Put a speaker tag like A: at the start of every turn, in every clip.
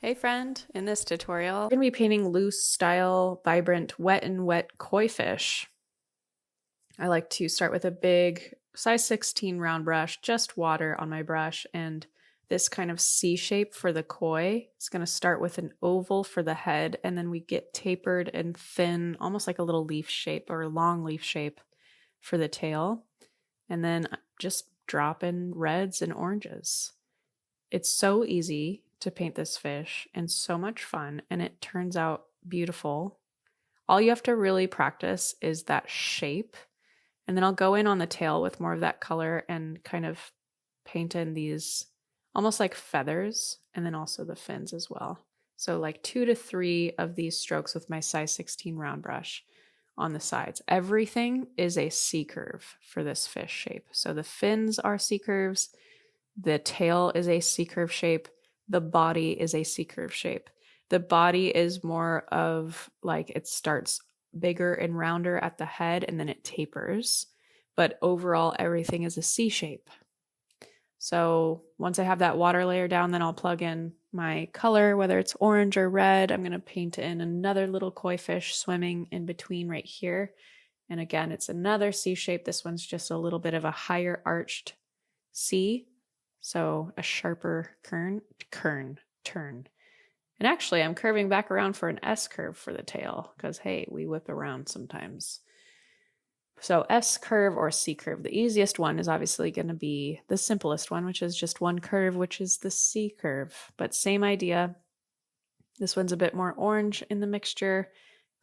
A: Hey friend, in this tutorial, I'm going to be painting loose style, vibrant, wet and wet koi fish. I like to start with a big size 16 round brush, just water on my brush, and this kind of C shape for the koi. It's going to start with an oval for the head, and then we get tapered and thin, almost like a little leaf shape or a long leaf shape for the tail. And then just drop in reds and oranges. It's so easy to paint this fish and so much fun, and it turns out beautiful. All you have to really practice is that shape, and then I'll go in on the tail with more of that color and kind of paint in these almost like feathers, and then also the fins as well. So like 2 to 3 of these strokes with my size 16 round brush on the sides. Everything is a C curve for this fish shape. So the fins are C curves, the tail is a C-curve shape. The body is a C-curve shape. The body is more of like it starts bigger and rounder at the head and then it tapers. But overall, everything is a C shape. So once I have that water layer down, then I'll plug in my color, whether it's orange or red. I'm going to paint in another little koi fish swimming in between right here. And again, it's another C shape. This one's just a little bit of a higher arched C. So a sharper turn. And actually, I'm curving back around for an S curve for the tail because, hey, we whip around sometimes. So S curve or C curve. The easiest one is obviously going to be the simplest one, which is just one curve, which is the C curve. But same idea. This one's a bit more orange in the mixture.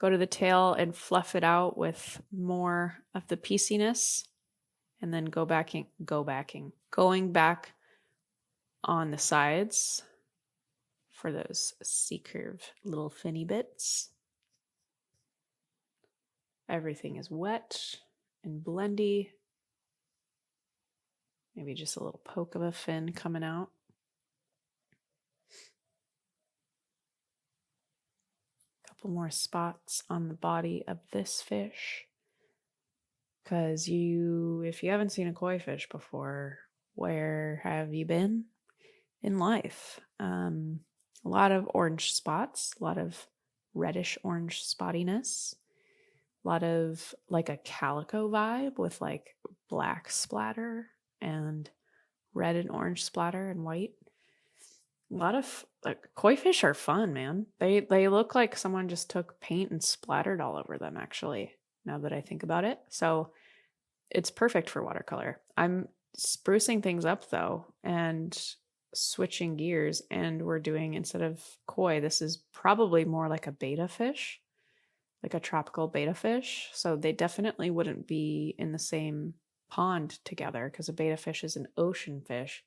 A: Go to the tail and fluff it out with more of the pieciness. And then going back on the sides for those C-curve little finny bits. Everything is wet and blendy. Maybe just a little poke of a fin coming out. A couple more spots on the body of this fish. Because if you haven't seen a koi fish before, where have you been in life? A lot of orange spots, a lot of reddish orange spottiness, a lot of like a calico vibe with like black splatter and red and orange splatter and white. A lot of koi fish are fun, man. They look like someone just took paint and splattered all over them, actually, now that I think about it. So it's perfect for watercolor. I'm sprucing things up though and switching gears, and we're doing, instead of koi, this is probably more like a betta fish, like a tropical betta fish. So they definitely wouldn't be in the same pond together because a betta fish is an ocean fish.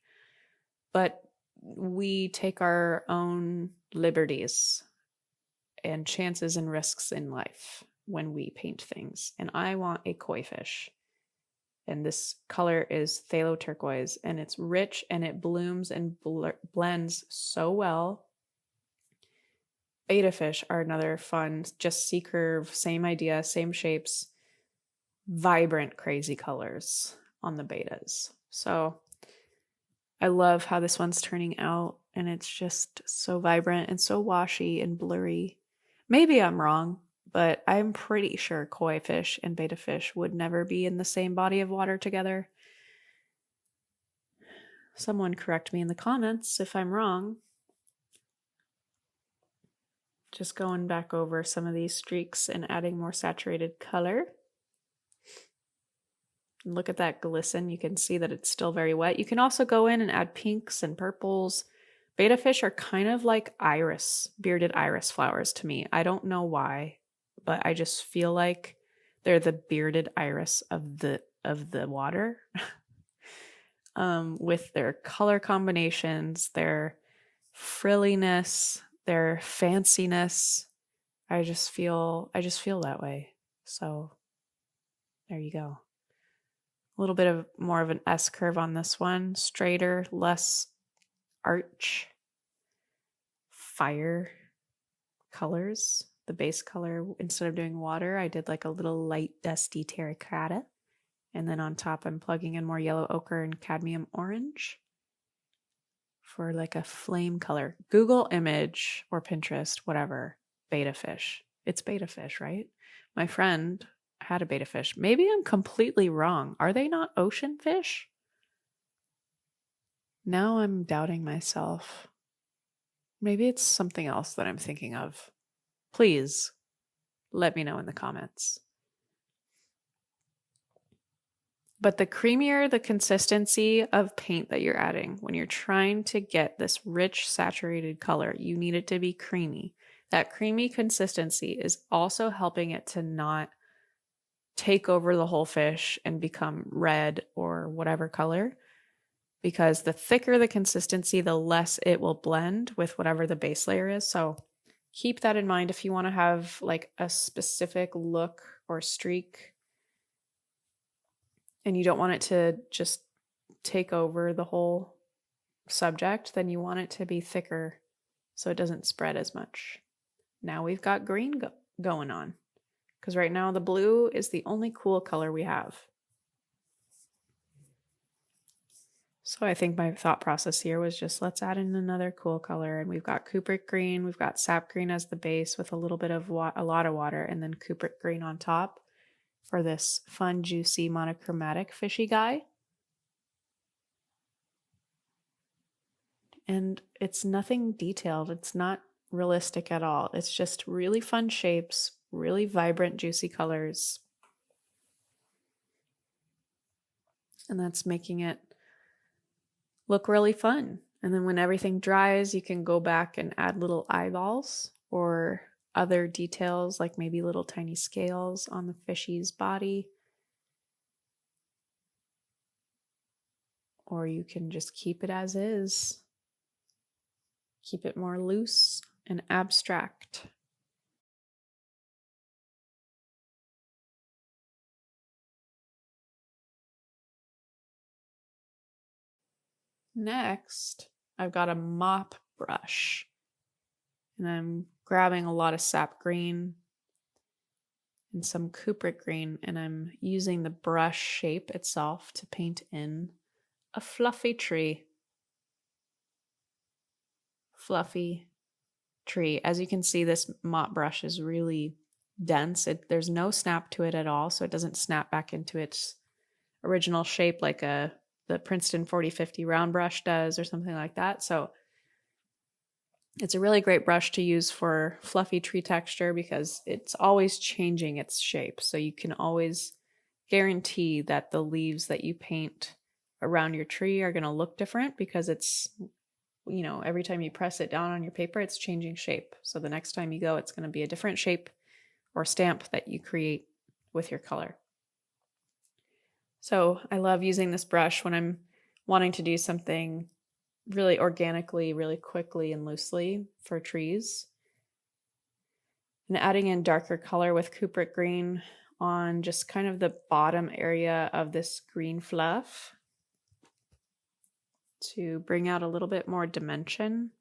A: But we take our own liberties and chances and risks in life when we paint things. And I want a koi fish. And this color is phthalo turquoise, and it's rich and it blooms and blends so well. Betta fish are another fun, just C-curve, same idea, same shapes, vibrant, crazy colors on the bettas. So I love how this one's turning out, and it's just so vibrant and so washy and blurry. Maybe I'm wrong, but I'm pretty sure koi fish and betta fish would never be in the same body of water together. Someone correct me in the comments if I'm wrong. Just going back over some of these streaks and adding more saturated color. And look at that glisten. You can see that it's still very wet. You can also go in and add pinks and purples. Betta fish are kind of like bearded iris flowers to me. I don't know why, but I just feel like they're the bearded iris of the water. With their color combinations, their frilliness, their fanciness. I just feel that way. So there you go. A little bit of more of an S curve on this one, straighter, less arch, fire colors. The base color, instead of doing water, I did like a little light dusty terracotta. And then on top, I'm plugging in more yellow ochre and cadmium orange for like a flame color. Google image or Pinterest, whatever, betta fish. It's betta fish, right? My friend had a betta fish. Maybe I'm completely wrong. Are they not ocean fish? Now I'm doubting myself. Maybe it's something else that I'm thinking of. Please let me know in the comments. But the creamier the consistency of paint that you're adding, when you're trying to get this rich, saturated color, you need it to be creamy. That creamy consistency is also helping it to not take over the whole fish and become red or whatever color. Because the thicker the consistency, the less it will blend with whatever the base layer is. So keep that in mind if you want to have like a specific look or streak and you don't want it to just take over the whole subject, then you want it to be thicker so it doesn't spread as much. Now we've got green going on because right now the blue is the only cool color we have. So I think my thought process here was just let's add in another cool color. And we've got Kubrick green, we've got sap green as the base with a little bit of a lot of water, and then Kubrick green on top for this fun, juicy, monochromatic fishy guy. And it's nothing detailed. It's not realistic at all. It's just really fun shapes, really vibrant, juicy colors. And that's making it look really fun. And then when everything dries, you can go back and add little eyeballs or other details, like maybe little tiny scales on the fishy's body. Or you can just keep it as is. Keep it more loose and abstract. Next, I've got a mop brush. And I'm grabbing a lot of sap green and some Kubrick green, and I'm using the brush shape itself to paint in a fluffy tree. Fluffy tree. As you can see, this mop brush is really dense. There's no snap to it at all, so it doesn't snap back into its original shape like the Princeton 4050 round brush does or something like that. So it's a really great brush to use for fluffy tree texture because it's always changing its shape. So you can always guarantee that the leaves that you paint around your tree are going to look different because it's, you know, every time you press it down on your paper, it's changing shape. So the next time you go, it's going to be a different shape or stamp that you create with your color. So I love using this brush when I'm wanting to do something really organically, really quickly and loosely for trees. And adding in darker color with Kubrick green on just kind of the bottom area of this green fluff to bring out a little bit more dimension.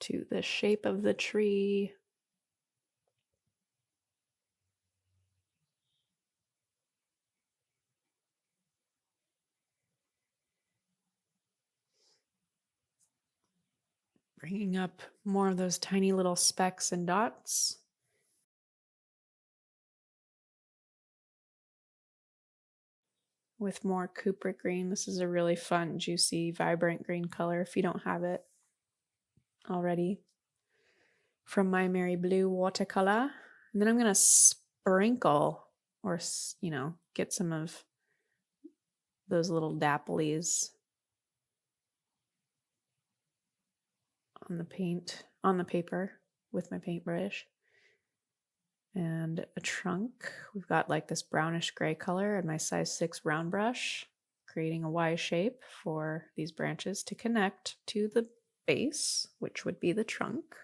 A: To the shape of the tree. Bringing up more of those tiny little specks and dots. With more Kubrick green. This is a really fun, juicy, vibrant green color if you don't have it already. From My Merry Blue watercolor. And then I'm going to sprinkle or, you know, get some of those little dapplies on the paint, on the paper with my paintbrush. And a trunk. We've got like this brownish gray color and my size 6 round brush, creating a Y shape for these branches to connect to the base, which would be the trunk.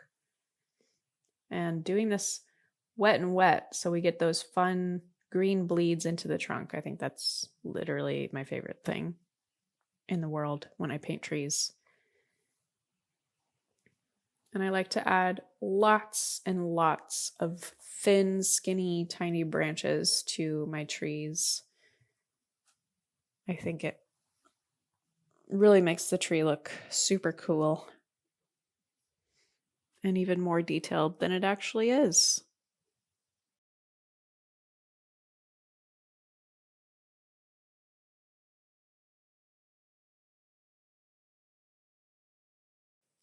A: And doing this wet and wet so we get those fun green bleeds into the trunk. I think that's literally my favorite thing in the world when I paint trees. And I like to add lots and lots of thin, skinny, tiny branches to my trees. I think it really makes the tree look super cool and even more detailed than it actually is.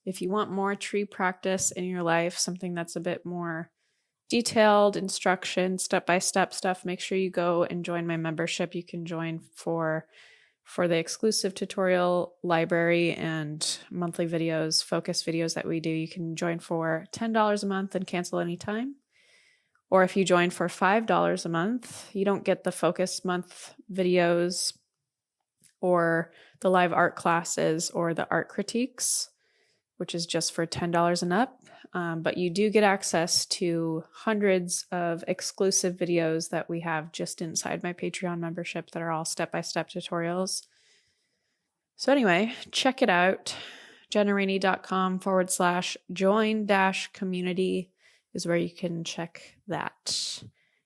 A: If you want more tree practice in your life, something that's a bit more detailed instruction, step-by-step stuff, make sure you go and join my membership. You can join for the exclusive tutorial library and monthly videos, focus videos that we do. You can join for $10 a month and cancel anytime. Or if you join for $5 a month, you don't get the focus month videos or the live art classes or the art critiques, which is just for $10 and up. But you do get access to hundreds of exclusive videos that we have just inside my Patreon membership that are all step-by-step tutorials. So anyway, check it out. jennarainey.com/join-community is where you can check that.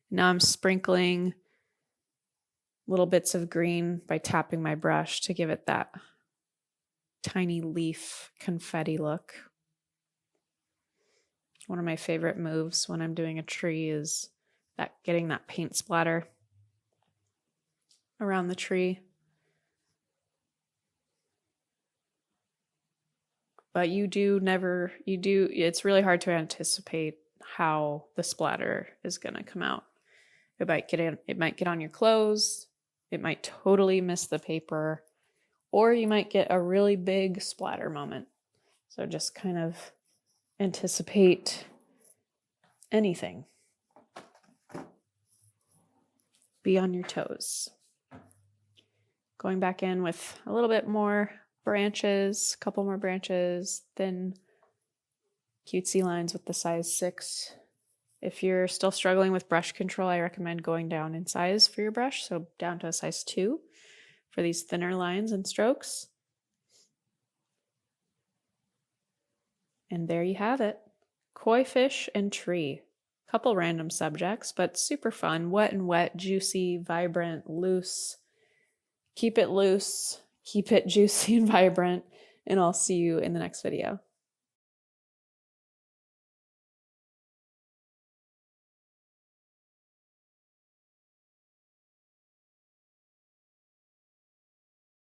A: Now I'm sprinkling little bits of green by tapping my brush to give it that tiny leaf confetti look. One of my favorite moves when I'm doing a tree is getting that paint splatter around the tree. But it's really hard to anticipate how the splatter is going to come out. It might get on your clothes. It might totally miss the paper, or you might get a really big splatter moment. So just kind of anticipate anything. Be on your toes. Going back in with a little bit more branches, a couple more branches, thin cutesy lines with the size 6. If you're still struggling with brush control, I recommend going down in size for your brush, so down to a size 2 for these thinner lines and strokes. And there you have it. Koi fish and tree. Couple random subjects, but super fun. Wet and wet, juicy, vibrant, loose. Keep it loose, keep it juicy and vibrant, and I'll see you in the next video.